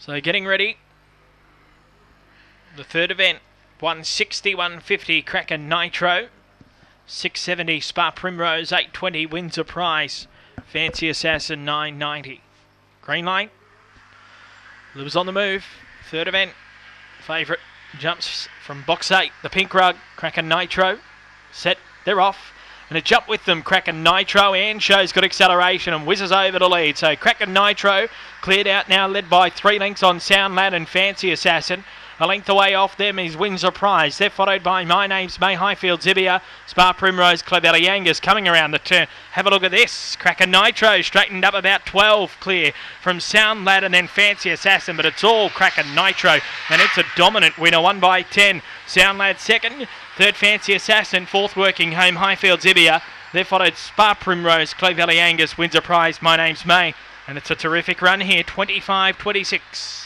So getting ready. The third event, 160, 150, Cracker Nitro. 670, Spa Primrose, 820, wins a prize. Fancy Assassin, 990. Green light. Lives on the move. Third event, favourite jumps from box 8. The pink rug, Cracker Nitro. Set, they're off. And a jump with them, Cracker Nitro, and show's got acceleration and whizzes over the lead. So Cracker Nitro cleared out now, led by 3 lengths on Sound Lad and Fancy Assassin. A length away off them is Wins a Prize. They're followed by My Name's May, Highfield Zibia, Spa Primrose, Clovelly Angus coming around the turn. Have a look at this. Cracker Nitro straightened up about 12 clear from Sound Lad and then Fancy Assassin, but it's all Cracker Nitro, and it's a dominant winner, 1 by 10. Sound Lad second, third Fancy Assassin, fourth Working Home, Highfield Zibia. They're followed Spa Primrose, Clovelly Angus, Wins a Prize, My Name's May, and it's a terrific run here, 25-26.